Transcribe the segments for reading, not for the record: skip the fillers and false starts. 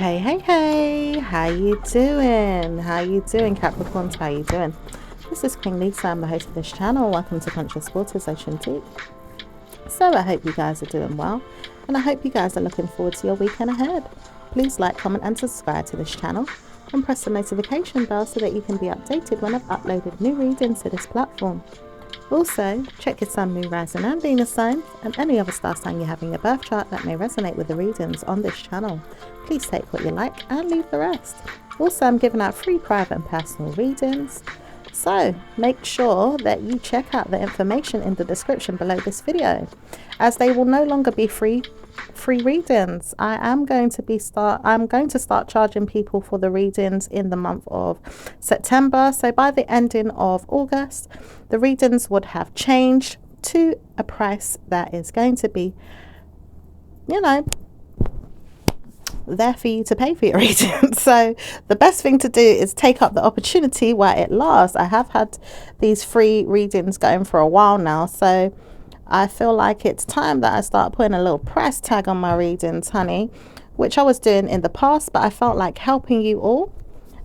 Hey, how you doing? Capricorns? How you doing? This is Queen Lisa. I'm the host of this channel. Welcome to Conscious Waters Ocean Deep. So I hope you guys are doing well, and I hope you guys are looking forward to your weekend ahead. Please like, comment and subscribe to this channel, and press the notification bell so that you can be updated when I've uploaded new readings to this platform. Also, check your Sun, Moon, Rising and Venus signs and any other star sign you have in your birth chart that may resonate with the readings on this channel. Please take what you like and leave the rest. Also, I'm giving out free private and personal readings, so make sure that you check out the information in the description below this video, as they will no longer be free readings. I'm going to start charging people for the readings in the month of September. So by the ending of August, the readings would have changed to a price that is going to be, there for you to pay for your reading. So the best thing to do is take up the opportunity while it lasts. I have had these free readings going for a while now, so I feel like it's time that I start putting a little price tag on my readings, honey, which I was doing in the past, but I felt like helping you all.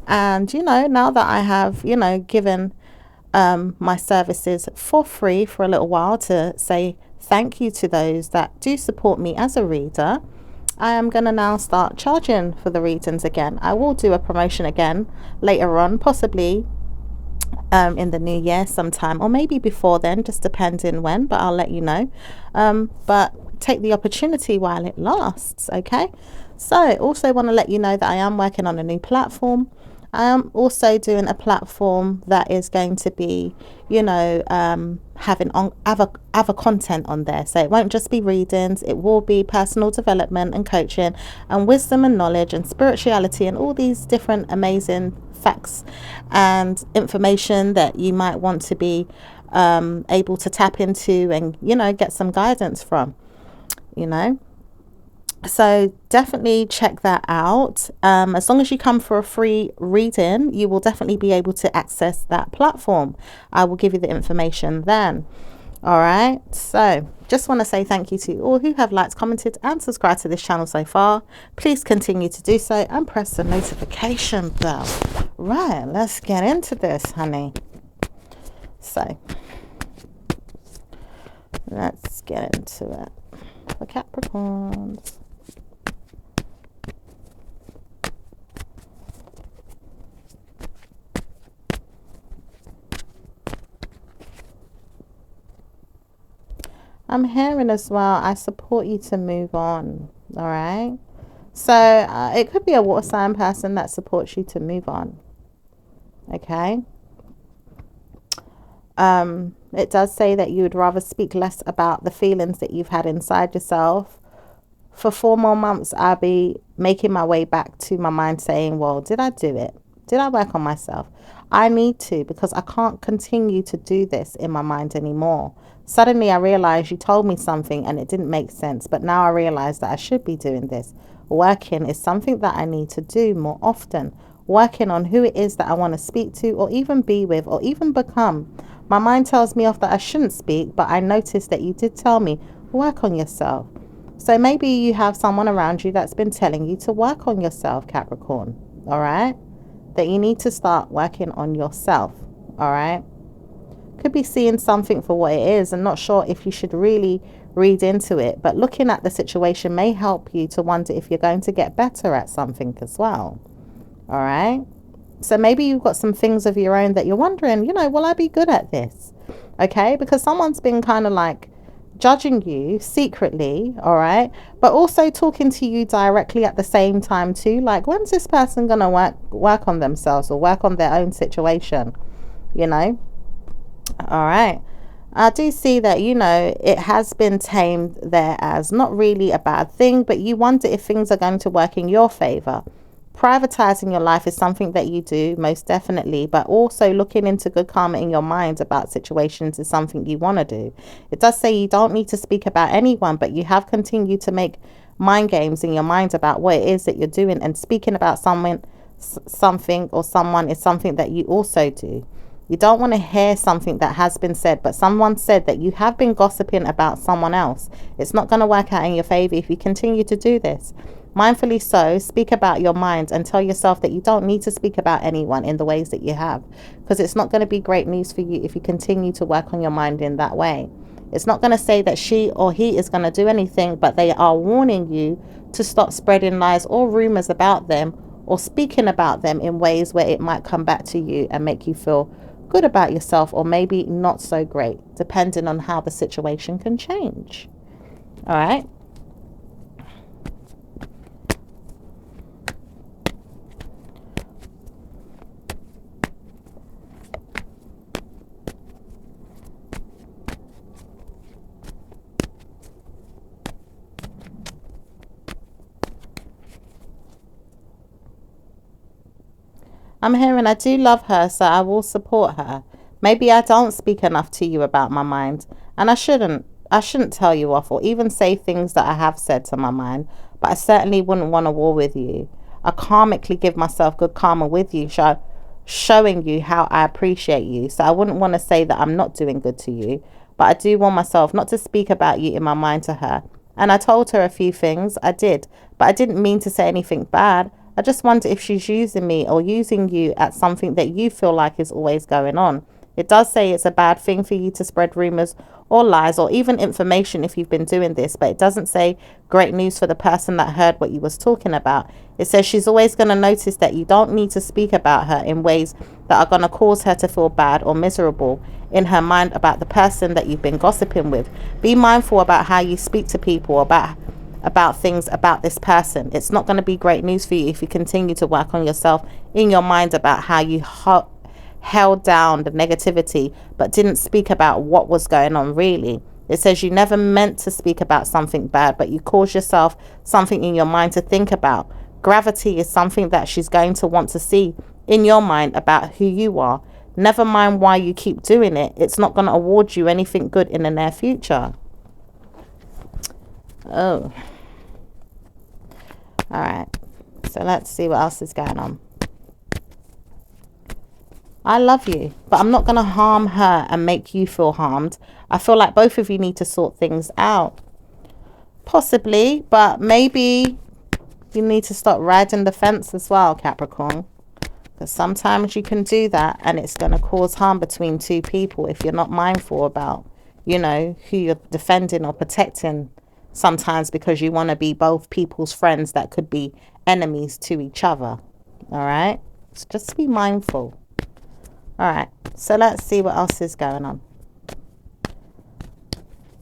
And now that I have given my services for free for a little while to say thank you to those that do support me as a reader, I am going to now start charging for the readings again. I will do a promotion again later on, possibly in the new year sometime, or maybe before then, just depending when, but I'll let you know. But take the opportunity while it lasts. Okay, so also want to let you know that I am working on a new platform. I am also doing a platform that is going to be having other content on there. So it won't just be readings, it will be personal development and coaching and wisdom and knowledge and spirituality and all these different amazing facts and information that you might want to be able to tap into and get some guidance from. So definitely check that out. As long as you come for a free reading, you will definitely be able to access that platform. I will give you the information then. All right, so just want to say thank you to all who have liked, commented and subscribed to this channel so far. Please continue to do so and press the notification bell. Right, let's get into this, honey. So let's get into it for Capricorns. I'm hearing as well, I support you to move on. All right, so it could be a water sign person that supports you to move on. Okay, it does say that you would rather speak less about the feelings that you've had inside yourself. For 4 more months, I'll be making my way back to my mind saying, well, did I do it? Did I work on myself? I need to, because I can't continue to do this in my mind anymore. Suddenly I realized you told me something and it didn't make sense, but now I realize that I should be doing this. Working is something that I need to do more often. Working on who it is that I want to speak to or even be with or even become. My mind tells me off that I shouldn't speak, but I noticed that you did tell me, work on yourself. So maybe you have someone around you that's been telling you to work on yourself, Capricorn. All right, that you need to start working on yourself. All right, could be seeing something for what it is and not sure if you should really read into it, but looking at the situation may help you to wonder if you're going to get better at something as well. All right, so maybe you've got some things of your own that you're wondering, will I be good at this? Okay, because someone's been kind of like judging you secretly, all right, but also talking to you directly at the same time too. Like, when's this person gonna work on themselves or work on their own situation? All right, I do see that it has been tamed there as not really a bad thing, but you wonder if things are going to work in your favor. Privatizing your life is something that you do, most definitely, but also looking into good karma in your mind about situations is something you want to do. It does say you don't need to speak about anyone, but you have continued to make mind games in your mind about what it is that you're doing, and speaking about something or someone is something that you also do. You don't want to hear something that has been said, but someone said that you have been gossiping about someone else. It's not going to work out in your favor if you continue to do this. Mindfully so, speak about your mind and tell yourself that you don't need to speak about anyone in the ways that you have, because it's not going to be great news for you if you continue to work on your mind in that way. It's not going to say that she or he is going to do anything, but they are warning you to stop spreading lies or rumors about them or speaking about them in ways where it might come back to you and make you feel good about yourself, or maybe not so great, depending on how the situation can change. All right. I'm hearing I do love her, so I will support her. Maybe I don't speak enough to you about my mind, and I shouldn't. I shouldn't tell you off or even say things that I have said to my mind, but I certainly wouldn't want a war with you. I karmically give myself good karma with you, showing you how I appreciate you. So I wouldn't want to say that I'm not doing good to you, but I do want myself not to speak about you in my mind to her. And I told her a few things, I did, but I didn't mean to say anything bad. I just wonder if she's using me or using you at something that you feel like is always going on. It does say it's a bad thing for you to spread rumors or lies or even information if you've been doing this, but it doesn't say great news for the person that heard what you was talking about. It says she's always going to notice that you don't need to speak about her in ways that are going to cause her to feel bad or miserable in her mind about the person that you've been gossiping with. Be mindful about how you speak to people about things about this person. It's not going to be great news for you if you continue to work on yourself in your mind about how you held down the negativity but didn't speak about what was going on really. It says you never meant to speak about something bad, but you caused yourself something in your mind to think about. Gravity is something that she's going to want to see in your mind about who you are. Never mind why you keep doing it. It's not going to award you anything good in the near future. Oh. All right. So let's see what else is going on. I love you, but I'm not going to harm her and make you feel harmed. I feel like both of you need to sort things out. Possibly, but maybe you need to stop riding the fence as well, Capricorn. Because sometimes you can do that and it's going to cause harm between two people if you're not mindful about, you know, who you're defending or protecting. Sometimes because you want to be both people's friends that could be enemies to each other. All right. So just be mindful. All right. So let's see what else is going on.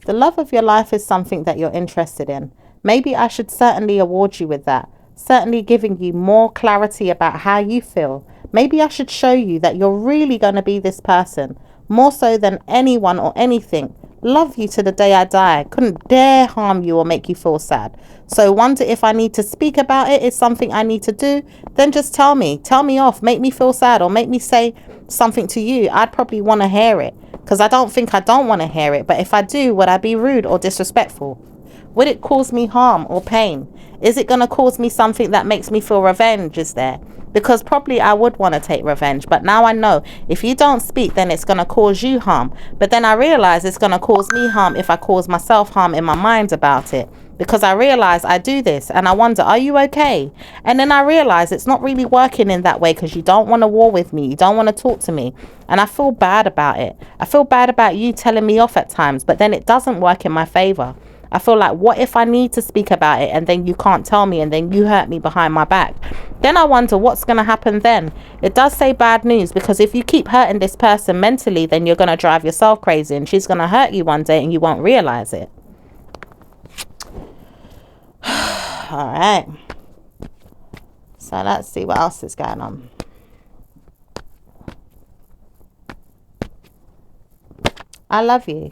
The love of your life is something that you're interested in. Maybe I should certainly award you with that. Certainly giving you more clarity about how you feel. Maybe I should show you that you're really going to be this person. More so than anyone or anything. Love you to the day I die. Couldn't dare harm you or make you feel sad. So wonder if I need to speak about it. Is something I need to do? Then just tell me. Tell me off. Make me feel sad or make me say something to you. I'd probably want to hear it. Because I don't want to hear it. But if I do, would I be rude or disrespectful? Would it cause me harm or pain? Is it going to cause me something that makes me feel revenge is there? Because probably I would want to take revenge. But now I know if you don't speak, then it's going to cause you harm. But then I realize it's going to cause me harm if I cause myself harm in my mind about it. Because I realize I do this and I wonder, are you okay? And then I realize it's not really working in that way because you don't want to war with me. You don't want to talk to me. And I feel bad about it. I feel bad about you telling me off at times, but then it doesn't work in my favor. I feel like, what if I need to speak about it and then you can't tell me and then you hurt me behind my back? Then I wonder what's going to happen then. It does say bad news because if you keep hurting this person mentally, then you're going to drive yourself crazy and she's going to hurt you one day and you won't realize it. All right. So let's see what else is going on. I love you.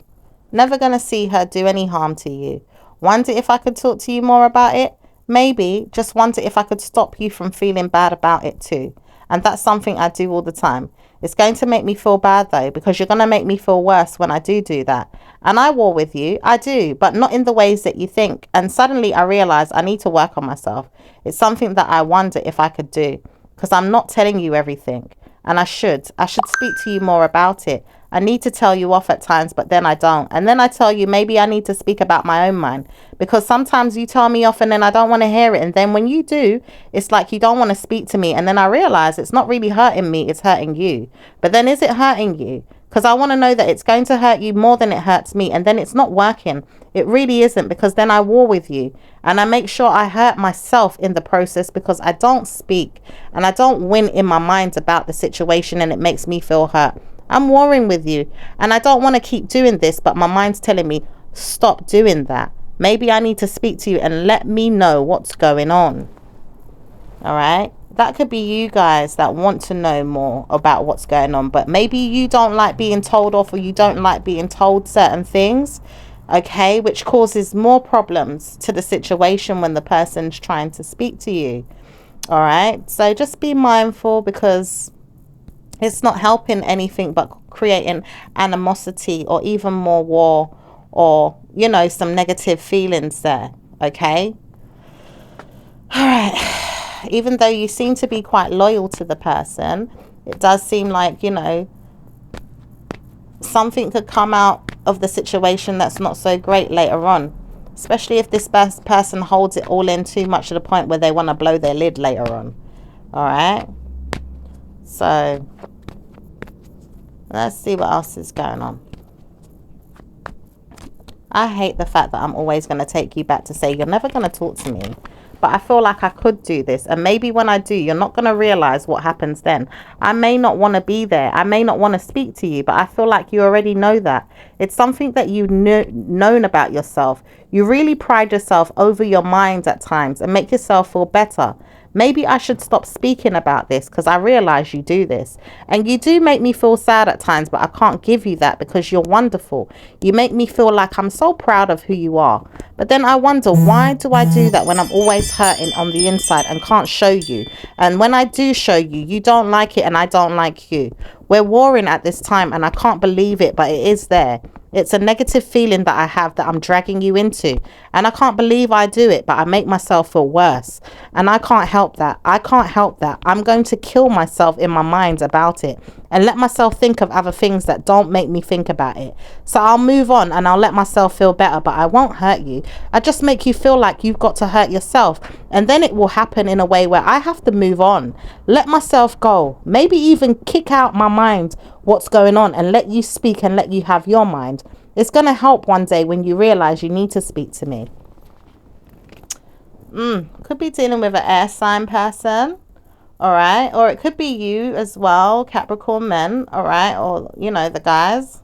Never going to see her do any harm to you. Wonder if I could talk to you more about it? Maybe. Just wonder if I could stop you from feeling bad about it too. And that's something I do all the time. It's going to make me feel bad though, because you're going to make me feel worse when I do that. And I war with you. I do, but not in the ways that you think. And suddenly I realize I need to work on myself. It's something that I wonder if I could do, because I'm not telling you everything. And I should speak to you more about it. I need to tell you off at times, but then I don't. And then I tell you, maybe I need to speak about my own mind, because sometimes you tell me off and then I don't want to hear it. And then when you do, it's like you don't want to speak to me. And then I realize it's not really hurting me, it's hurting you. But then is it hurting you? Because I want to know that it's going to hurt you more than it hurts me. And then it's not working. It really isn't, because then I war with you. And I make sure I hurt myself in the process, because I don't speak and I don't win in my mind about the situation, and it makes me feel hurt. I'm warring with you and I don't want to keep doing this, but my mind's telling me, stop doing that. Maybe I need to speak to you and let me know what's going on. All right. That could be you guys that want to know more about what's going on, but maybe you don't like being told off, or you don't like being told certain things, okay, which causes more problems to the situation when the person's trying to speak to you. All right. So just be mindful, because it's not helping anything but creating animosity or even more war, or, you know, some negative feelings there. Okay. All right. Even though you seem to be quite loyal to the person, it does seem like, you know, something could come out of the situation that's not so great later on, especially if this person holds it all in too much to the point where they want to blow their lid later on. All right. So let's see what else is going on. I hate the fact that I'm always going to take you back to say you're never going to talk to me. But I feel like I could do this. And maybe when I do, you're not going to realize what happens then. I may not want to be there. I may not want to speak to you. But I feel like you already know that. It's something that you've known about yourself. You really pride yourself over your mind at times and make yourself feel better. Maybe I should stop speaking about this, because I realize you do this. And you do make me feel sad at times, but I can't give you that because you're wonderful. You make me feel like I'm so proud of who you are. But then I wonder, why do I do that when I'm always hurting on the inside and can't show you? And when I do show you, you don't like it and I don't like you. We're warring at this time and I can't believe it, but it is there. It's a negative feeling that I have that I'm dragging you into. And I can't believe I do it, but I make myself feel worse. And I can't help that. I can't help that. I'm going to kill myself in my mind about it and let myself think of other things that don't make me think about it. So I'll move on and I'll let myself feel better, but I won't hurt you. I just make you feel like you've got to hurt yourself. And then it will happen in a way where I have to move on, let myself go, maybe even kick out my mind what's going on and let you speak and let you have your mind. It's going to help one day when you realize you need to speak to me. Could be dealing with an air sign person. All right. Or it could be you as well, Capricorn men. All right. Or, you know, the guys.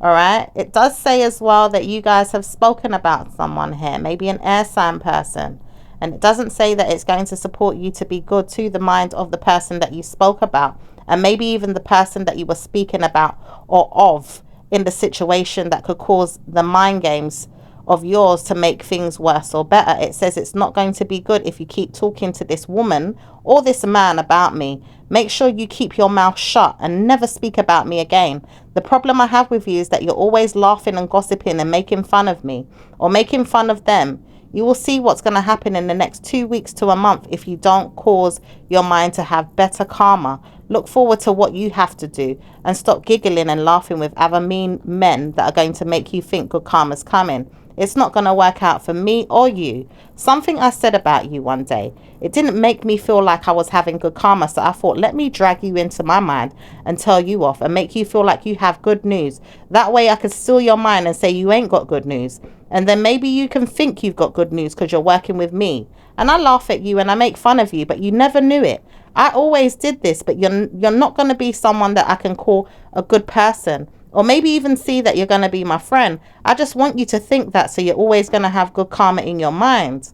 All right. It does say as well that you guys have spoken about someone here, maybe an air sign person. And it doesn't say that it's going to support you to be good to the mind of the person that you spoke about. And maybe even the person that you were speaking about or of in the situation that could cause the mind games of yours to make things worse or better. It says it's not going to be good if you keep talking to this woman or this man about me. Make sure you keep your mouth shut and never speak about me again. The problem I have with you is that you're always laughing and gossiping and making fun of me or making fun of them. You will see what's going to happen in the next 2 weeks to a month if you don't cause your mind to have better karma. Look forward to what you have to do and stop giggling and laughing with other mean men that are going to make you think good karma's coming. It's not going to work out for me or you. Something I said about you one day, it didn't make me feel like I was having good karma. So I thought, let me drag you into my mind and tell you off and make you feel like you have good news. That way I could steal your mind and say you ain't got good news. And then maybe you can think you've got good news because you're working with me. And I laugh at you and I make fun of you, but you never knew it. I always did this, but you're not going to be someone that I can call a good person. Or maybe even see that you're going to be my friend. I just want you to think that, so you're always going to have good karma in your mind.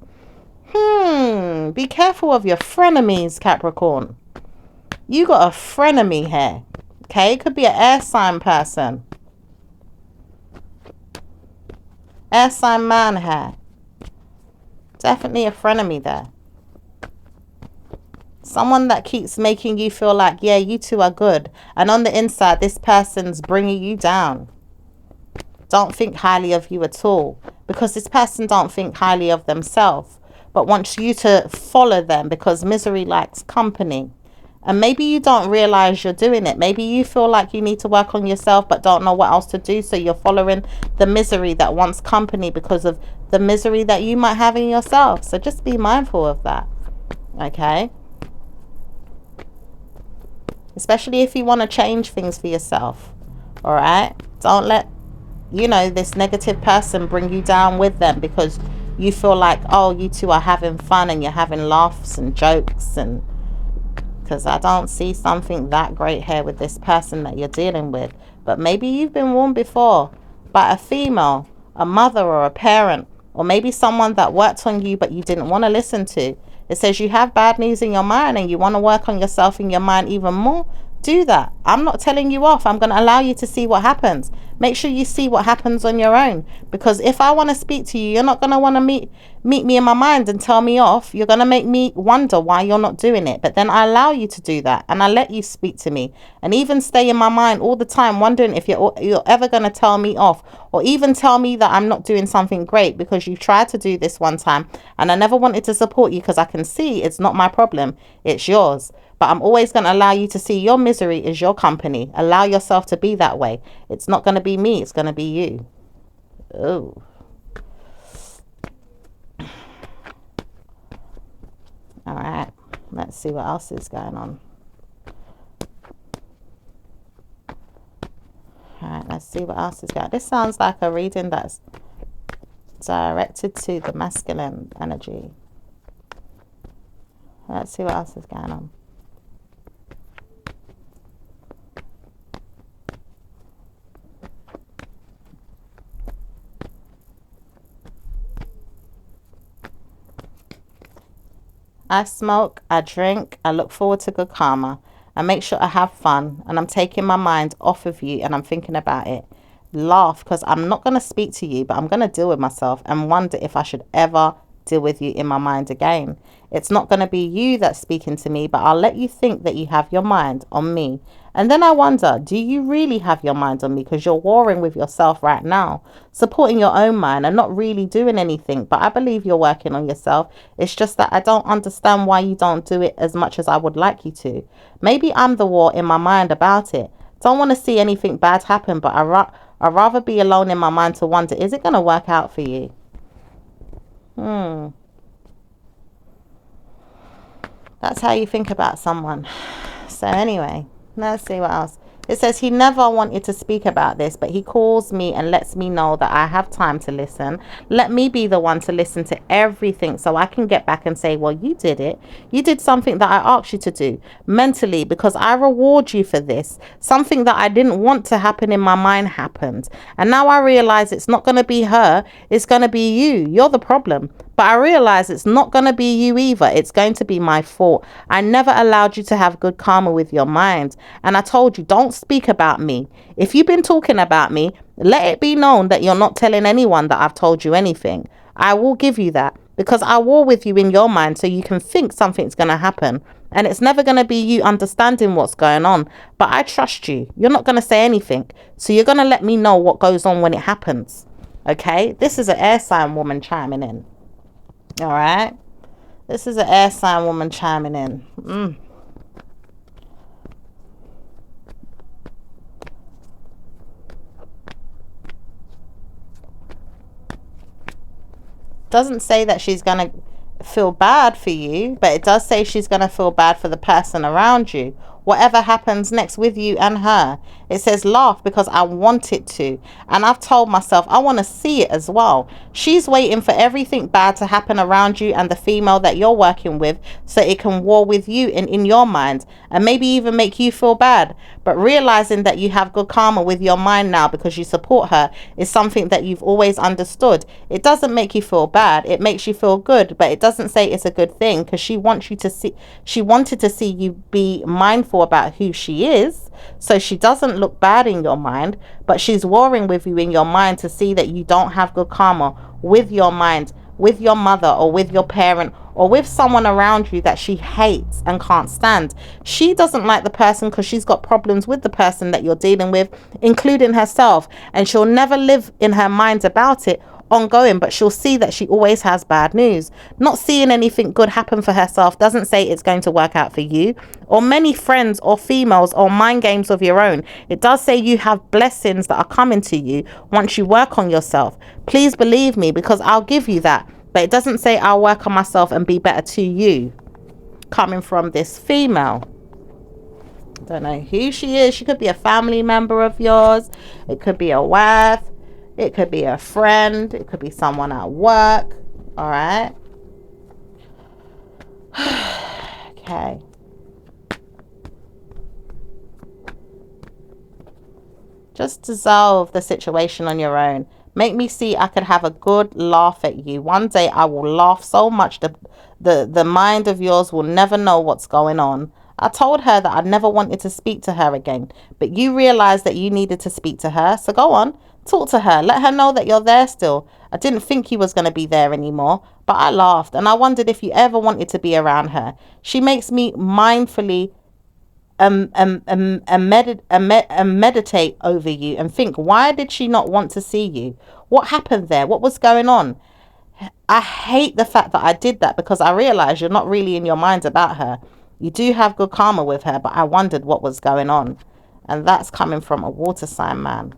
Be careful of your frenemies, Capricorn. You got a frenemy here. Okay, it could be an air sign person. Air sign man here. Definitely a frenemy there. Someone that keeps making you feel like, yeah, you two are good. And on the inside, this person's bringing you down. Don't think highly of you at all. Because this person don't think highly of themselves. But wants you to follow them because misery likes company. And maybe you don't realize you're doing it. Maybe you feel like you need to work on yourself but don't know what else to do. So you're following the misery that wants company because of the misery that you might have in yourself. So just be mindful of that. Okay? Especially if you want to change things for yourself. All right? Don't let, this negative person bring you down with them because you feel like, oh, you two are having fun and you're having laughs and jokes. And because I don't see something that great here with this person that you're dealing with. But maybe you've been warned before by a female, a mother or a parent, or maybe someone that worked on you but you didn't want to listen to. It says you have bad news in your mind and you want to work on yourself in your mind even more. Do that. I'm not telling you off. I'm going to allow you to see what happens. Make sure you see what happens on your own. Because if I want to speak to you, you're not going to want to meet me in my mind and tell me off. You're going to make me wonder why you're not doing it. But then I allow you to do that. And I let you speak to me. And even stay in my mind all the time wondering if you're ever going to tell me off. Or even tell me that I'm not doing something great because you tried to do this one time. And I never wanted to support you because I can see it's not my problem. It's yours. But I'm always going to allow you to see your misery is your company. Allow yourself to be that way. It's not going to be me. It's going to be you. Oh. All right. Let's see what else is going on. All right. Let's see what else is going on. This sounds like a reading that's directed to the masculine energy. Let's see what else is going on. I smoke, I drink, I look forward to good karma. I make sure I have fun and I'm taking my mind off of you and I'm thinking about it. Laugh because I'm not going to speak to you, but I'm going to deal with myself and wonder if I should ever deal with you in my mind again. It's not going to be you that's speaking to me, but I'll let you think that you have your mind on me. And then I wonder, do you really have your mind on me? Because you're warring with yourself right now, supporting your own mind and not really doing anything. But I believe you're working on yourself. It's just that I don't understand why you don't do it as much as I would like you to. Maybe I'm the war in my mind about it. Don't want to see anything bad happen, but I'd rather be alone in my mind to wonder, is it going to work out for you? That's how you think about someone. So anyway, let's see what else. It says he never wanted to speak about this, but he calls me and lets me know that I have time to listen. Let me be the one to listen to everything so I can get back and say, well, you did it. You did something that I asked you to do mentally because I reward you for this. Something that I didn't want to happen in my mind happened. And now I realize it's not going to be her. It's going to be you. You're the problem. But I realize it's not going to be you either. It's going to be my fault. I never allowed you to have good karma with your mind. And I told you, don't speak about me. If you've been talking about me, let it be known that you're not telling anyone that I've told you anything. I will give you that because I war with you in your mind so you can think something's going to happen. And it's never going to be you understanding what's going on. But I trust you. You're not going to say anything. So you're going to let me know what goes on when it happens. Okay? This is an air sign woman chiming in. All right. This is an air sign woman chiming in. Doesn't say that she's going to feel bad for you, but it does say she's going to feel bad for the person around you. Whatever happens next with you and her. It says laugh because I want it to. And I've told myself I want to see it as well. She's waiting for everything bad to happen around you and the female that you're working with so it can war with you in your mind and maybe even make you feel bad. But realizing that you have good karma with your mind now because you support her is something that you've always understood. It doesn't make you feel bad. It makes you feel good, but it doesn't say it's a good thing because she wants you to see. She wanted to see you be mindful about who she is, so she doesn't look bad in your mind, but she's warring with you in your mind to see that you don't have good karma with your mind, with your mother or with your parent or with someone around you that she hates and can't stand. She doesn't like the person because she's got problems with the person that you're dealing with, including herself, and she'll never live in her mind about it ongoing, but she'll see that she always has bad news. Not seeing anything good happen for herself doesn't say it's going to work out for you or many friends or females or mind games of your own. It does say you have blessings that are coming to you once you work on yourself. Please believe me, because I'll give you that, but it doesn't say I'll work on myself and be better to you. Coming from this female. Don't know who she is. She could be a family member of yours. It could be a wife. It could be a friend. It could be someone at work. All right. Okay. Just dissolve the situation on your own. Make me see I could have a good laugh at you. One day I will laugh so much the mind of yours will never know what's going on. I told her that I never wanted to speak to her again, but you realized that you needed to speak to her. So go on, talk to her. Let her know that you're there still. I didn't think you was going to be there anymore, but I laughed and I wondered if you ever wanted to be around her. She makes me mindfully meditate over you and think, why did she not want to see you? What happened there? What was going on? I hate the fact that I did that, because I realized you're not really in your mind about her. You do have good karma with her, but I wondered what was going on. And that's coming from a water sign man.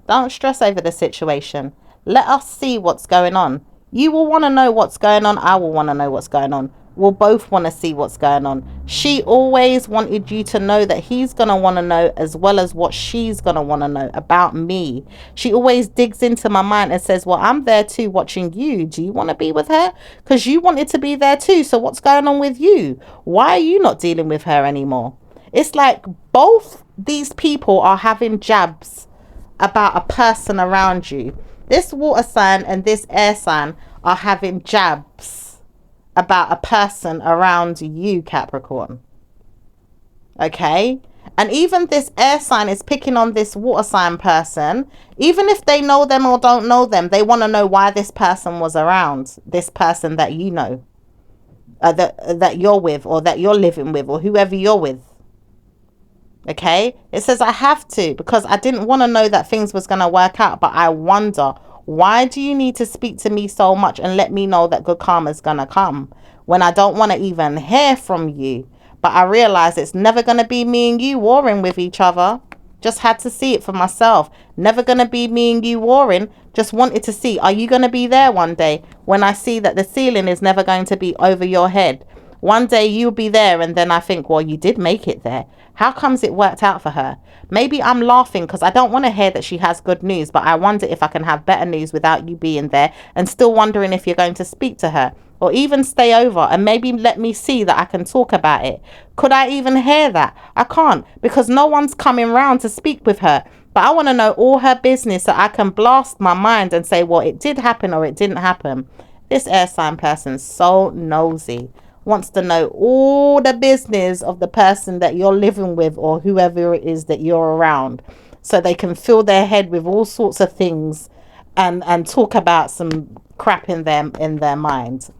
Don't stress over the situation. Let us see what's going on. You will want to know what's going on. I will want to know what's going on. We'll both want to see what's going on. She always wanted you to know that he's going to want to know, as well as what she's going to want to know about me. She always digs into my mind and says, well, I'm there too watching you. Do you want to be with her? Because you wanted to be there too. So what's going on with you? Why are you not dealing with her anymore? It's like both these people are having jabs about a person around you. This water sign and this air sign are having jabs about a person around you, Capricorn. Okay? And even this air sign is picking on this water sign person. Even if they know them or don't know them, they want to know why this person was around. This person that you know, that you're with, or that you're living with, or whoever you're with. Okay, it says I have to, because I didn't want to know that things was going to work out, but I wonder, why do you need to speak to me so much and let me know that good karma is going to come when I don't want to even hear from you? But I realize it's never going to be me and you warring with each other. Just had to see it for myself. Never going to be me and you warring. Just wanted to see, are you going to be there one day when I see that the ceiling is never going to be over your head? One day you'll be there, and then I think, well, you did make it there. How comes it worked out for her? Maybe I'm laughing because I don't want to hear that she has good news, but I wonder if I can have better news without you being there, and still wondering if you're going to speak to her or even stay over and maybe let me see that I can talk about it. Could I even hear that? I can't, because no one's coming round to speak with her. But I want to know all her business so I can blast my mind and say, well, it did happen or it didn't happen. This air sign person's so nosy. Wants to know all the business of the person that you're living with or whoever it is that you're around, so they can fill their head with all sorts of things and talk about some crap in their minds.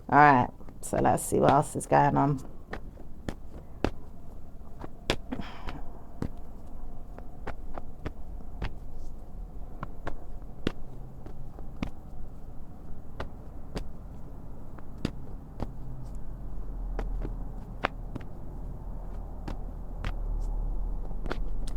All right, so let's see what else is going on.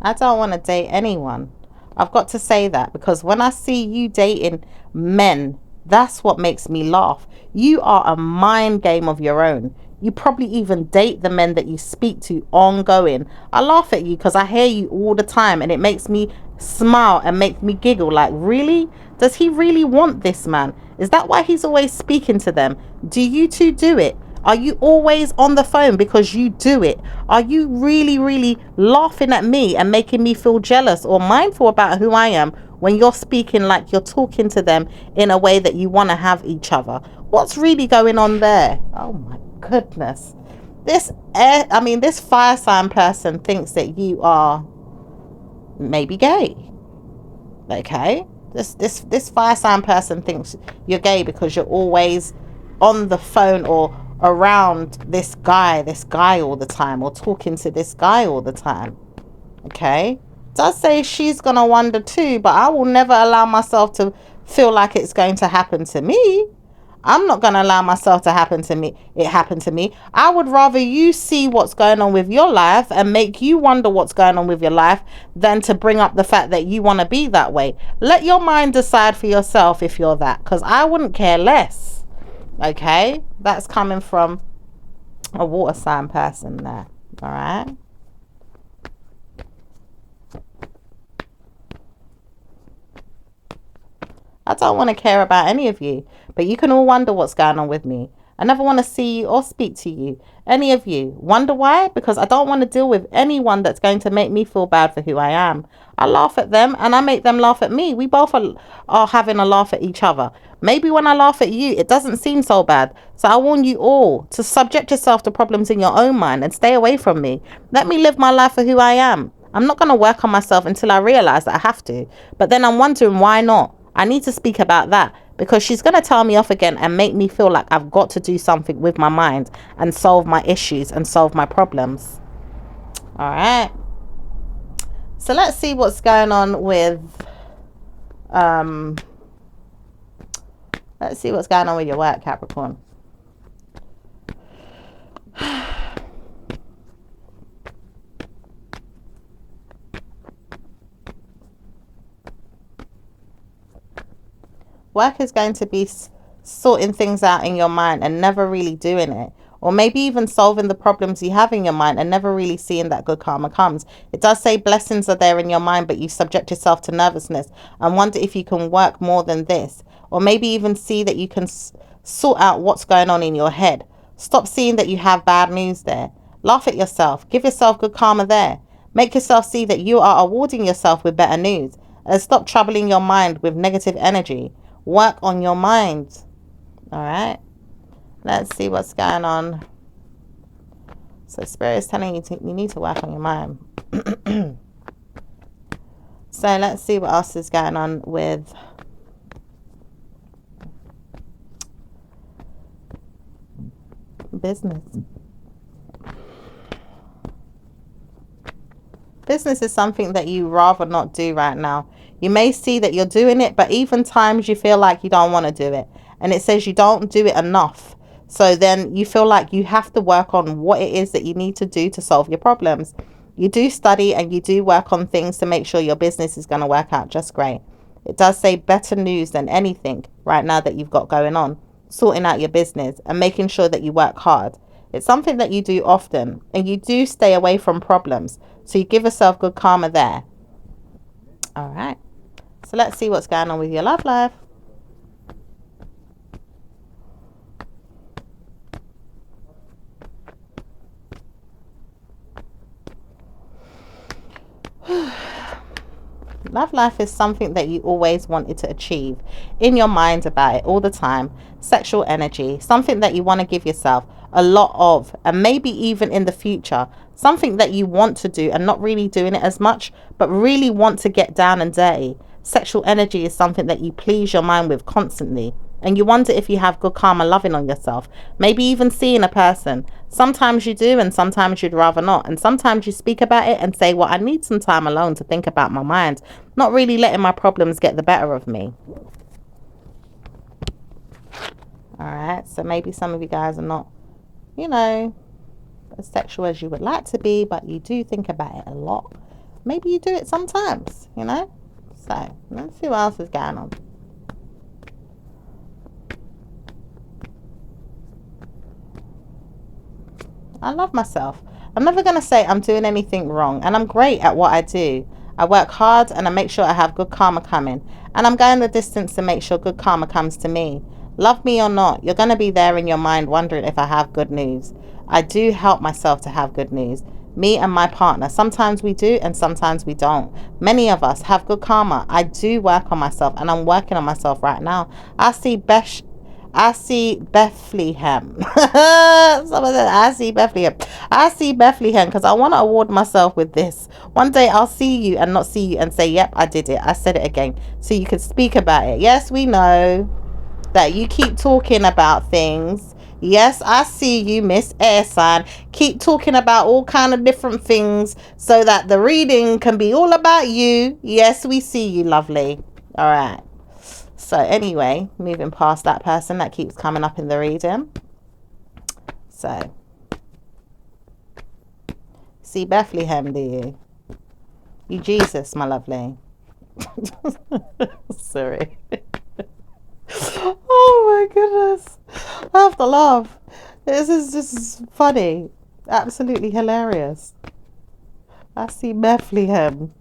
I don't want to date anyone. I've got to say that, because when I see you dating men, that's what makes me laugh. You are a mind game of your own. You probably even date the men that you speak to ongoing. I laugh at you because I hear you all the time, and it makes me smile and makes me giggle. Like, really? Does he really want this man? Is that why he's always speaking to them? Do you two do it? Are you always on the phone because you do it? Are you really laughing at me and making me feel jealous or mindful about who I am when you're speaking like you're talking to them in a way that you want to have each other? What's really going on there? Oh my goodness. This fire sign person thinks that you are maybe gay. Okay? This fire sign person thinks you're gay because you're always on the phone or around this guy all the time, or talking to this guy all the time. Okay? Does say she's gonna wonder too, but I will never allow myself to feel like it's going to happen to me. I'm not going to allow myself to happen to me. It happened to me. I would rather you see what's going on with your life and make you wonder what's going on with your life than to bring up the fact that you want to be that way. Let your mind decide for yourself if you're that, because I wouldn't care less. Okay? That's coming from a water sign person there. All right? I don't want to care about any of you, but you can all wonder what's going on with me. I never want to see you or speak to you. Any of you. Wonder why? Because I don't want to deal with anyone that's going to make me feel bad for who I am. I laugh at them and I make them laugh at me. We both are having a laugh at each other. Maybe when I laugh at you, it doesn't seem so bad. So I warn you all to subject yourself to problems in your own mind and stay away from me. Let me live my life for who I am. I'm not going to work on myself until I realize that I have to. But then I'm wondering why not. I need to speak about that because she's going to tell me off again and make me feel like I've got to do something with my mind and solve my issues and solve my problems. All right. So let's see what's going on with let's see what's going on with your work, Capricorn. Work is going to be sorting things out in your mind and never really doing it. Or maybe even solving the problems you have in your mind and never really seeing that good karma comes. It does say blessings are there in your mind, but you subject yourself to nervousness and wonder if you can work more than this. Or maybe even see that you can sort out what's going on in your head. Stop seeing that you have bad news there. Laugh at yourself. Give yourself good karma there. Make yourself see that you are awarding yourself with better news. And stop troubling your mind with negative energy. Work on your mind. All right. Let's see what's going on. So Spirit is telling you you need to work on your mind. So let's see what else is going on with business. Business is something that you rather not do right now. You may see that you're doing it, but even times you feel like you don't want to do it. And it says you don't do it enough. So then you feel like you have to work on what it is that you need to do to solve your problems. You do study and you do work on things to make sure your business is going to work out just great. It does say better news than anything right now that you've got going on. Sorting out your business and making sure that you work hard. It's something that you do often, and you do stay away from problems. So you give yourself good karma there. All right. So let's see what's going on with your love life. Love life is something that you always wanted to achieve, in your mind about it all the time. Sexual energy, something that you want to give yourself a lot of, and maybe even in the future, something that you want to do and not really doing it as much, but really want to get down and dirty. Sexual energy is something that you please your mind with constantly. And you wonder if you have good karma loving on yourself. Maybe even seeing a person. Sometimes you do and sometimes you'd rather not. And sometimes you speak about it and say, well, I need some time alone to think about my mind. Not really letting my problems get the better of me. Alright, so maybe some of you guys are not, you know, as sexual as you would like to be, but you do think about it a lot. Maybe you do it sometimes, you know. So, let's see what else is going on. I love myself. I'm never going to say I'm doing anything wrong, and I'm great at what I do. I work hard and I make sure I have good karma coming, and I'm going the distance to make sure good karma comes to me. Love me or not, you're going to be there in your mind wondering if I have good news. I do help myself to have good news. Me and my partner, sometimes we do and sometimes we don't. Many of us have good karma. I do work on myself, and I'm working on myself right now. I see I see Bethlehem. Someone said, I see Bethlehem. I see Bethlehem because I want to award myself with this. One day I'll see you and not see you and say, yep, I did it. I said it again. So you can speak about it. Yes, we know that you keep talking about things. Yes, I see you, Miss Air Sign. Keep talking about all kind of different things so that the reading can be all about you. Yes, we see you, lovely. All right. So anyway, moving past that person that keeps coming up in the reading. So, see Bethlehem, do you? You Jesus, my lovely. Sorry. Oh my goodness. I have to laugh. This is just funny. Absolutely hilarious. I see Bethlehem.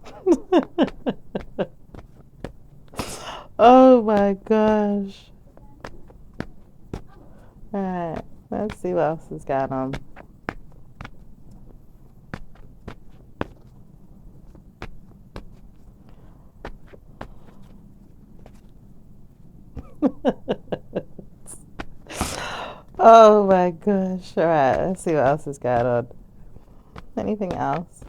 Oh my gosh. Alright, let's see what else is going on. Oh my gosh. Alright, let's see what else is going on. Anything else?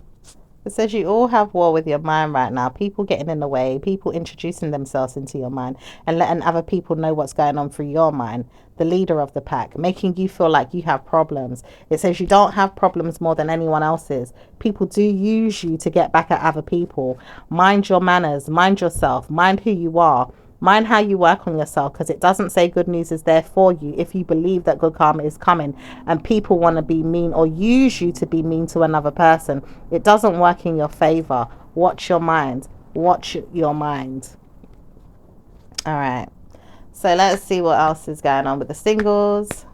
It says you all have war with your mind right now. People getting in the way, people introducing themselves into your mind and letting other people know what's going on through your mind. The leader of the pack, making you feel like you have problems. It says you don't have problems more than anyone else's. People do use you to get back at other people. Mind your manners, mind yourself, mind who you are. Mind how you work on yourself, because it doesn't say good news is there for you if you believe that good karma is coming and people want to be mean or use you to be mean to another person. It doesn't work in your favor. Watch your mind. Watch your mind. All right. So let's see what else is going on with the singles.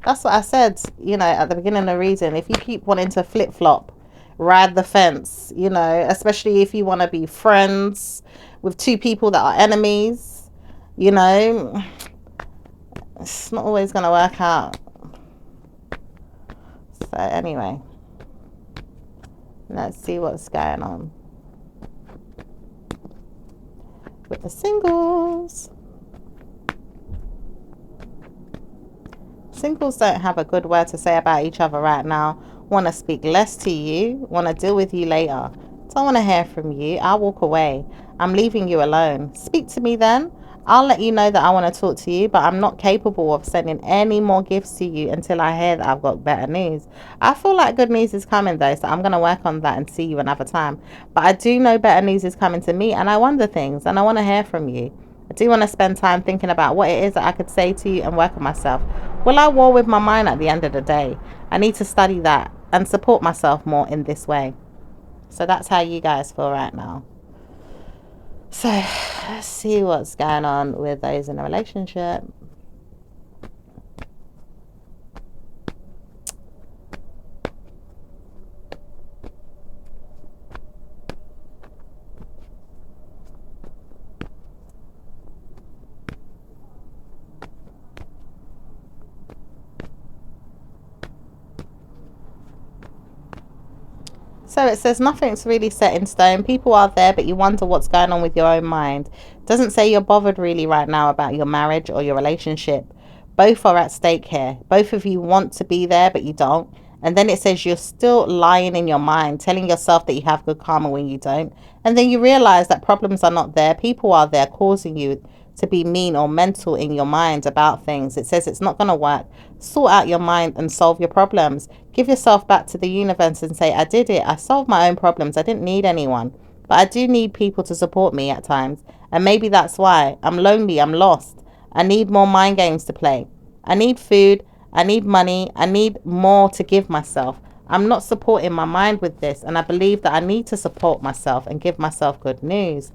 That's what I said, at the beginning of the reading. If you keep wanting to flip-flop, ride the fence, especially if you want to be friends with two people that are enemies, it's not always going to work out. So anyway, let's see what's going on with the singles. Singles don't have a good word to say about each other right now. Want to speak less to you. Want to deal with you later. Don't want to hear from you. I'll walk away. I'm leaving you alone. Speak to me then. I'll let you know that I want to talk to you, but I'm not capable of sending any more gifts to you until I hear that I've got better news. I feel like good news is coming though, so I'm going to work on that and see you another time. But I do know better news is coming to me, and I wonder things, and I want to hear from you. I do want to spend time thinking about what it is that I could say to you and work on myself. Will I war with my mind at the end of the day? I need to study that and support myself more in this way. So that's how you guys feel right now. So let's see what's going on with those in a relationship. So it says nothing's really set in stone. People are there, but you wonder what's going on with your own mind. It doesn't say you're bothered really right now about your marriage or your relationship. Both are at stake here. Both of you want to be there, but you don't. And then it says you're still lying in your mind, telling yourself that you have good karma when you don't. And then you realize that problems are not there. People are there causing you to be mean or mental in your mind about things. It says it's not going to work. Sort out your mind and solve your problems. Give yourself back to the universe and say, I did it. I solved my own problems. I didn't need anyone. But I do need people to support me at times. And maybe that's why. I'm lonely. I'm lost. I need more mind games to play. I need food. I need money. I need more to give myself. I'm not supporting my mind with this. And I believe that I need to support myself and give myself good news.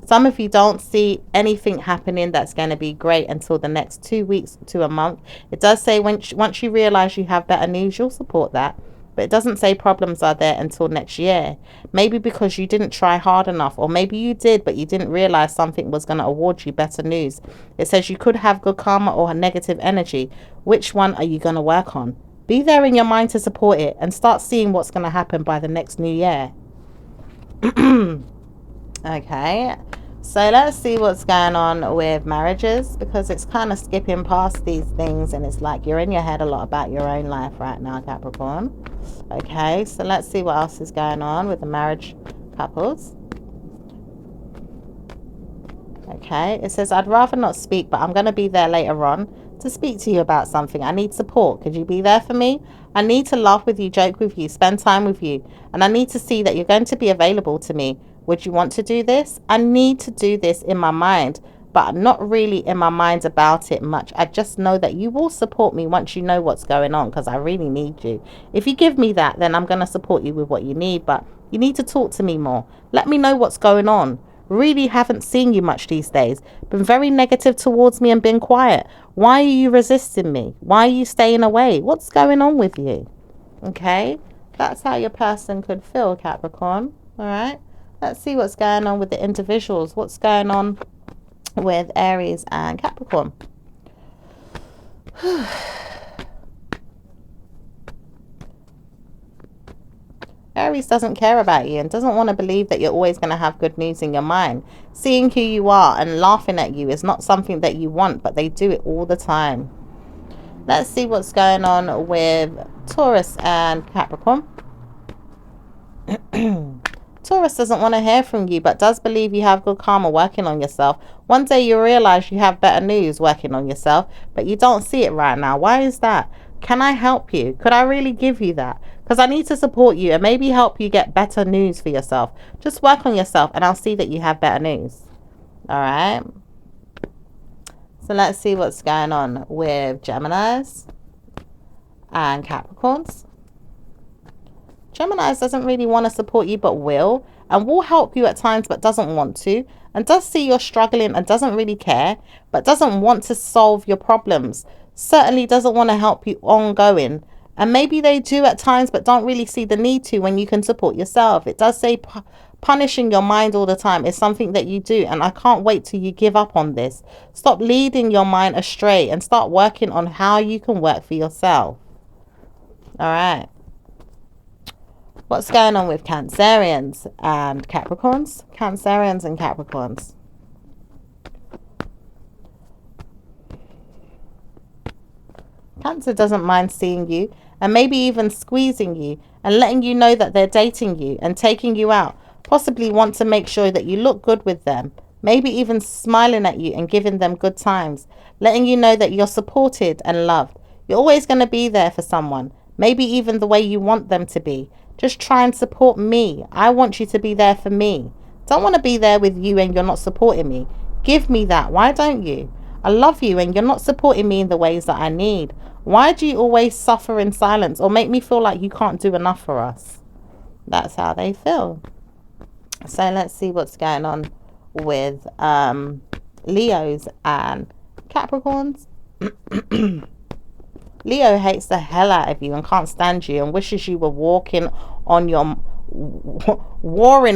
Some of you don't see anything happening that's going to be great until the next 2 weeks to a month. It does say once you realize you have better news, you'll support that. But it doesn't say problems are there until next year. Maybe because you didn't try hard enough, or maybe you did, but you didn't realize something was going to award you better news. It says you could have good karma or negative energy. Which one are you going to work on? Be there in your mind to support it and start seeing what's going to happen by the next new year. Okay, So let's see what's going on with marriages, because it's kind of skipping past these things and it's like you're in your head a lot about your own life right now, Capricorn. Okay, so let's see what else is going on with the marriage couples. Okay, it says, I'd rather not speak, but I'm going to be there later on to speak to you about something. I need support. Could you be there for me? I need to laugh with you, joke with you, spend time with you. And I need to see that you're going to be available to me. Would you want to do this? I need to do this in my mind, but not really in my mind about it much. I just know that you will support me once you know what's going on, because I really need you. If you give me that, then I'm going to support you with what you need, but you need to talk to me more. Let me know what's going on. Really haven't seen you much these days. Been very negative towards me and been quiet. Why are you resisting me? Why are you staying away? What's going on with you? Okay, that's how your person could feel, Capricorn. All right, let's see what's going on with the individuals. What's going on with Aries and Capricorn? Aries doesn't care about you and doesn't want to believe that you're always going to have good news in your mind. Seeing who you are and laughing at you is not something that you want, but they do it all the time. Let's see what's going on with Taurus and Capricorn. Taurus doesn't want to hear from you, but does believe you have good karma working on yourself. One day you realize you have better news working on yourself, but you don't see it right now. Why is that? Can I help you? Could I really give you that? Because I need to support you and maybe help you get better news for yourself. Just work on yourself and I'll see that you have better news. All right. So let's see what's going on with Geminis and Capricorns. Geminis doesn't really want to support you but will, and will help you at times but doesn't want to, and does see you're struggling and doesn't really care, but doesn't want to solve your problems. Certainly doesn't want to help you ongoing, and maybe they do at times but don't really see the need to when you can support yourself. It does say punishing your mind all the time is something that you do, and I can't wait till you give up on this. Stop leading your mind astray and start working on how you can work for yourself. All right. What's going on with Cancerians and Capricorns? Cancerians and Capricorns. Cancer doesn't mind seeing you and maybe even squeezing you and letting you know that they're dating you and taking you out. Possibly want to make sure that you look good with them. Maybe even smiling at you and giving them good times. Letting you know that you're supported and loved. You're always going to be there for someone. Maybe even the way you want them to be. Just try and support me. I want you to be there for me. Don't want to be there with you and you're not supporting me. Give me that. Why don't you? I love you and you're not supporting me in the ways that I need. Why do you always suffer in silence or make me feel like you can't do enough for us? That's how they feel. So let's see what's going on with Leos and Capricorns. Leo hates the hell out of you and can't stand you and wishes you were warring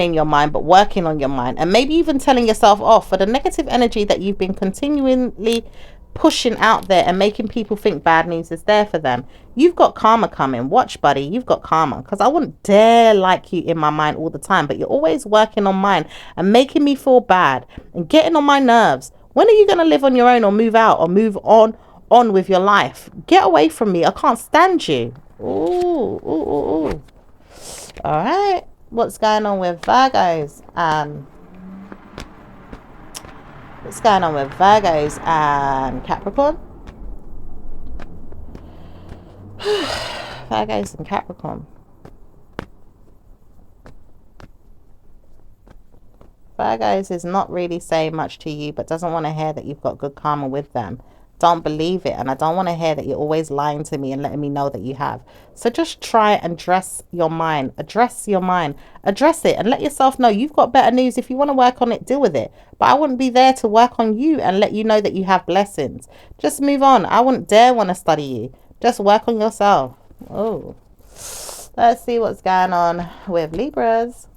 in your mind, but working on your mind, and maybe even telling yourself off for the negative energy that you've been continually pushing out there and making people think bad news is there for them. You've got karma coming. Watch, buddy, you've got karma, because I wouldn't dare like you in my mind all the time, but you're always working on mine and making me feel bad and getting on my nerves. When are you going to live on your own or move out or move on with your life? Get away from me. I can't stand you. Ooh. All right. What's going on with Virgos? What's going on with Virgos and Capricorn? Virgos and Capricorn. Virgos is not really saying much to you, but doesn't want to hear that you've got good karma with them. Don't believe it, and I don't want to hear that you're always lying to me and letting me know that you have. So just try and address your mind. Address it and let yourself know you've got better news. If you want to work on it, deal with it. But I wouldn't be there to work on you and let you know that you have blessings. Just move on. I wouldn't dare want to study you. Just work on yourself. Oh, let's see what's going on with Libras.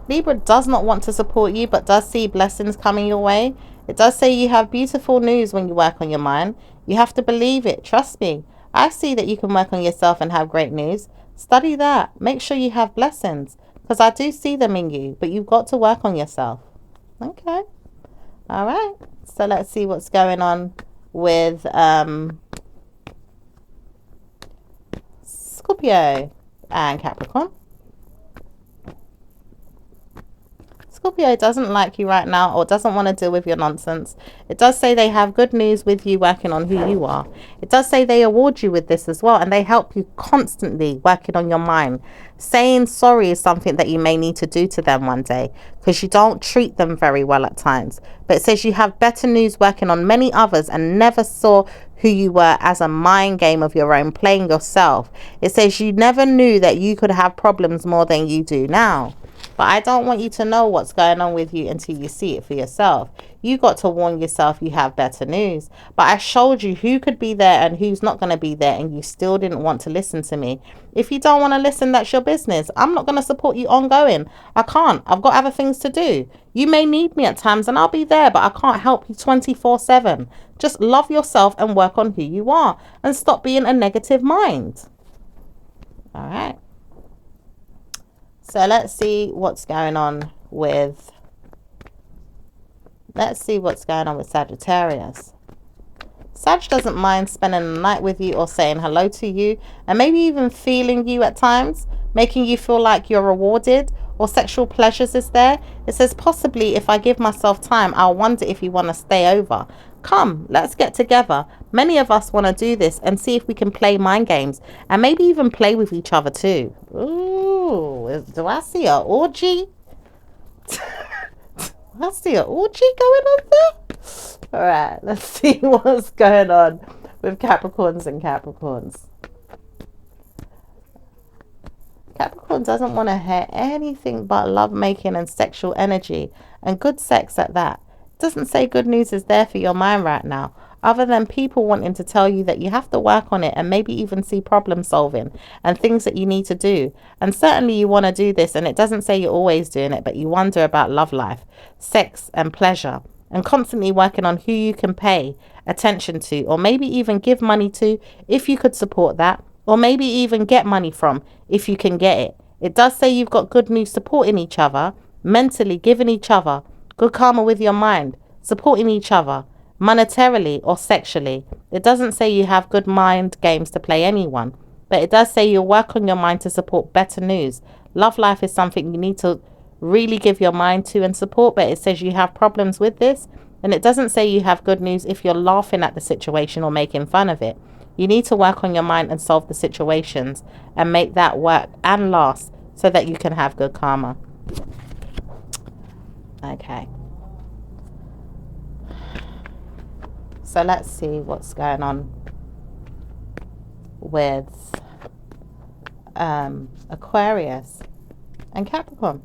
Libra does not want to support you, but does see blessings coming your way. It does say you have beautiful news when you work on your mind. You have to believe it. Trust me. I see that you can work on yourself and have great news. Study that. Make sure you have blessings, because I do see them in you, but you've got to work on yourself. Okay. All right. So let's see what's going on with Scorpio and Capricorn. Scorpio doesn't like you right now, or doesn't want to deal with your nonsense. It does say they have good news with you working on who you are. It does say they award you with this as well, and they help you constantly working on your mind. Saying sorry is something that you may need to do to them one day, because you don't treat them very well at times. But it says you have better news working on many others and never saw who you were as a mind game of your own, playing yourself. It says you never knew that you could have problems more than you do now. But I don't want you to know what's going on with you until you see it for yourself. You got to warn yourself you have better news. But I showed you who could be there and who's not going to be there, and you still didn't want to listen to me. If you don't want to listen, that's your business. I'm not going to support you ongoing. I can't. I've got other things to do. You may need me at times and I'll be there, but I can't help you 24/7. Just love yourself and work on who you are, and stop being a negative mind. All right. So let's see what's going on with Sagittarius. Sag doesn't mind spending the night with you or saying hello to you, and maybe even feeling you at times, making you feel like you're rewarded, or sexual pleasures is there. It says possibly if I give myself time, I'll wonder if you want to stay over. Come, let's get together. Many of us want to do this and see if we can play mind games, and maybe even play with each other too. Ooh, do I see an orgy? I see an orgy going on there. All right, let's see what's going on with Capricorns and Capricorns. Capricorn doesn't want to hear anything but lovemaking and sexual energy, and good sex at that. It doesn't say good news is there for your mind right now, other than people wanting to tell you that you have to work on it and maybe even see problem solving and things that you need to do. And certainly you want to do this, and it doesn't say you're always doing it, but you wonder about love life, sex and pleasure, and constantly working on who you can pay attention to, or maybe even give money to if you could support that, or maybe even get money from if you can get it. It does say you've got good news supporting each other, mentally giving each other, good karma with your mind, supporting each other, monetarily or sexually. It doesn't say you have good mind games to play anyone, but it does say you'll work on your mind to support better news. Love life is something you need to really give your mind to and support, but it says you have problems with this, and it doesn't say you have good news if you're laughing at the situation or making fun of it. You need to work on your mind and solve the situations and make that work and last so that you can have good karma. Okay. So let's see what's going on with Aquarius and Capricorn.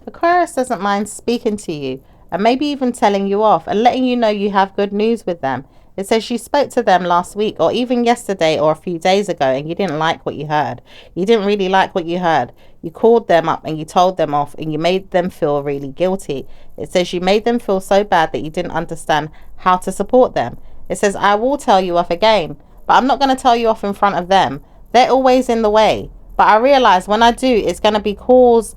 Aquarius doesn't mind speaking to you and maybe even telling you off and letting you know you have good news with them. It says you spoke to them last week or even yesterday or a few days ago and you didn't like what you heard. You didn't really like what you heard. You called them up and you told them off and you made them feel really guilty. It says you made them feel so bad that you didn't understand how to support them. It says I will tell you off again, but I'm not going to tell you off in front of them. They're always in the way. But I realize when I do, it's going to cause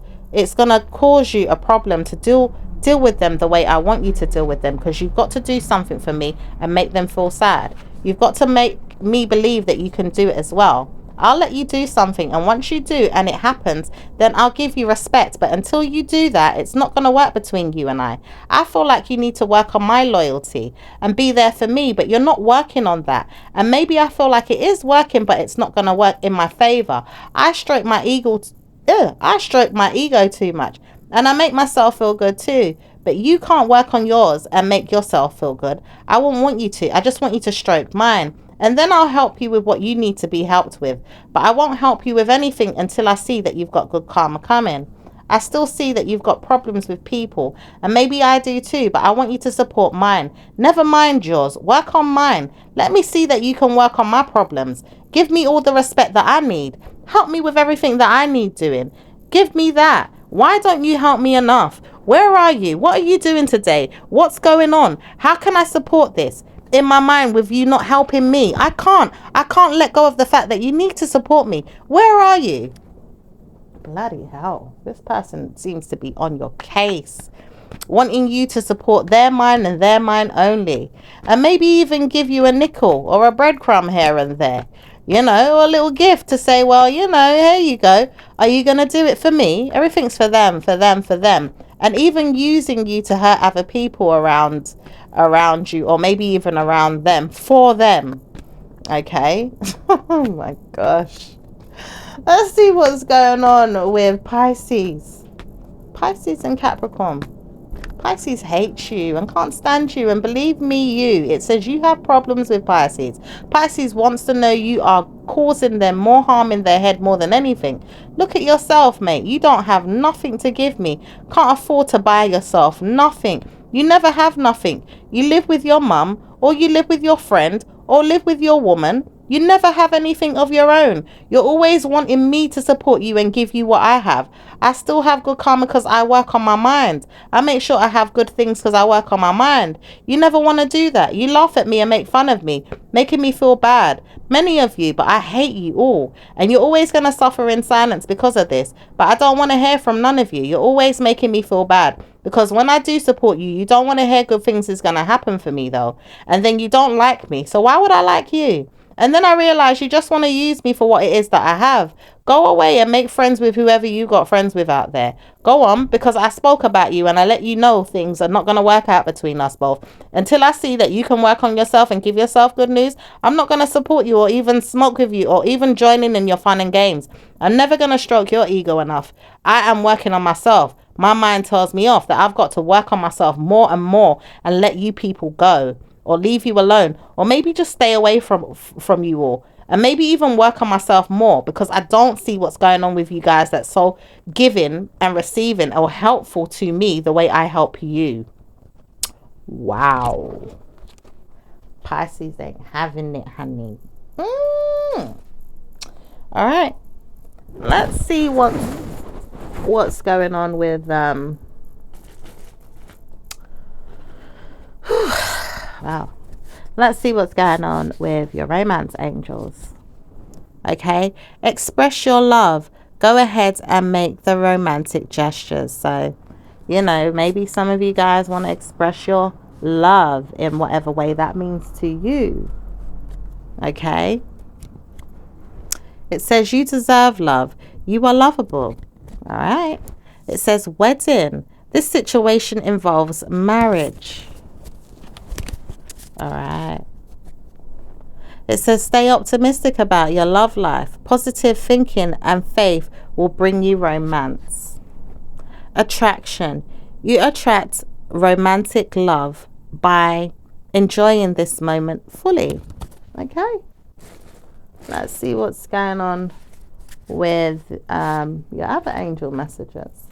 you a problem to deal with them the way I want you to deal with them, because you've got to do something for me and make them feel sad. You've got to make me believe that you can do it as well. I'll let you do something, and once you do and it happens, then I'll give you respect. But until you do that, it's not going to work between you and I. I feel like you need to work on my loyalty and be there for me, but you're not working on that. And maybe I feel like it is working, but it's not going to work in my favor. I stroke my ego too much, and I make myself feel good too. But you can't work on yours and make yourself feel good. I won't want you to. I just want you to stroke mine. And then I'll help you with what you need to be helped with. But I won't help you with anything until I see that you've got good karma coming. I still see that you've got problems with people. And maybe I do too. But I want you to support mine. Never mind yours. Work on mine. Let me see that you can work on my problems. Give me all the respect that I need. Help me with everything that I need doing. Give me that. Why don't you help me enough? Where are you? What are you doing today? What's going on? How can I support this? in my mind with you not helping me. I can't let go of the fact that you need to support me. Where are you? Bloody hell. This person seems to be on your case, wanting you to support their mind and their mind only, and maybe even give you a nickel or a breadcrumb here and there, you know, or a little gift to say, well, you know, here you go. Are you going to do it for me? Everything's for them, for them, for them. And even using you to hurt other people around you, or maybe even around them, for them. Okay. Oh my gosh. Let's see what's going on with Pisces and Capricorn. Pisces hates you and can't stand you, and believe me, it says you have problems with Pisces. Pisces wants to know you are causing them more harm in their head more than anything. Look at yourself, mate. You don't have nothing to give me. Can't afford to buy yourself nothing. You never have nothing. You live with your mum, or you live with your friend, or live with your woman. You never have anything of your own. You're always wanting me to support you and give you what I have. I still have good karma because I work on my mind. I make sure I have good things because I work on my mind. You never want to do that. You laugh at me and make fun of me, making me feel bad. Many of you, but I hate you all. And you're always going to suffer in silence because of this. But I don't want to hear from none of you. You're always making me feel bad. Because when I do support you, you don't want to hear good things is going to happen for me though. And then you don't like me. So why would I like you? And then I realize you just want to use me for what it is that I have. Go away and make friends with whoever you got friends with out there. Go on, because I spoke about you and I let you know things are not going to work out between us both. Until I see that you can work on yourself and give yourself good news, I'm not going to support you or even smoke with you or even join in your fun and games. I'm never going to stroke your ego enough. I am working on myself. My mind tells me off that I've got to work on myself more and more and let you people go. Or leave you alone, or maybe just stay away from you all, and maybe even work on myself more, because I don't see what's going on with you guys that's so giving and receiving or helpful to me the way I help you. Wow. Pisces ain't having it, honey. All right, let's see what's going on with wow. Let's see what's going on with your romance angels. Okay. Express your love. Go ahead and make the romantic gestures. So, you know, maybe some of you guys want to express your love in whatever way that means to you. Okay. It says you deserve love. You are lovable. All right. It says wedding. This situation involves marriage. All right. It says stay optimistic about your love life. Positive thinking and faith will bring you romance. Attraction. You attract romantic love by enjoying this moment fully. Okay. Let's see what's going on with your other angel messages.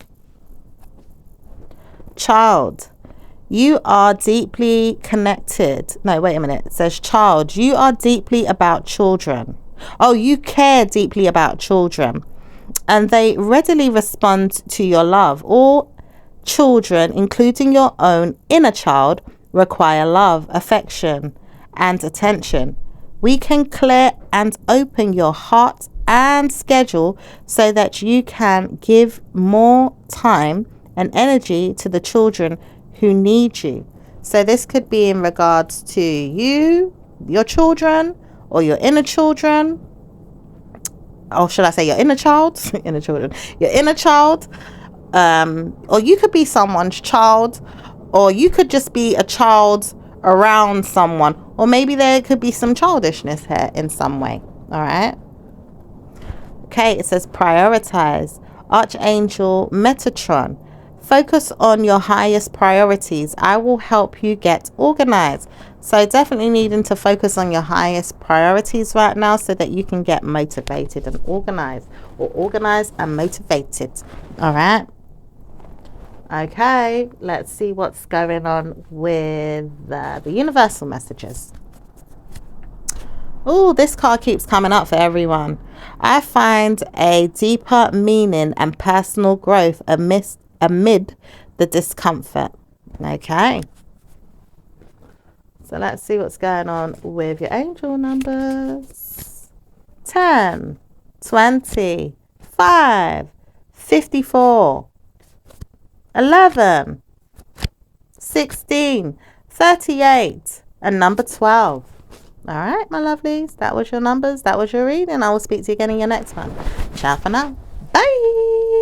Child. You are deeply connected. No, wait a minute. It says child. You are deeply about children. Oh, you care deeply about children. And they readily respond to your love. All children, including your own inner child, require love, affection, and attention. We can clear and open your heart and schedule so that you can give more time and energy to the children who need you. So this could be in regards to you, your children, or your inner children, or should I say your inner child? Inner children, your inner child, or you could be someone's child, or you could just be a child around someone, or maybe there could be some childishness here in some way. All right. Okay, it says prioritize. Archangel Metatron. Focus on your highest priorities. I will help you get organized. So definitely needing to focus on your highest priorities right now so that you can get motivated and organized, or organized and motivated. All right. Okay, let's see what's going on with the universal messages. Oh, this card keeps coming up for everyone. I find a deeper meaning and personal growth amid the discomfort. Okay. So let's see what's going on with your angel numbers. 10, 20, 5, 54, 11, 16, 38, and number 12. All right, my lovelies, that was your numbers. That was your reading. I will speak to you again in your next one. Ciao for now. Bye.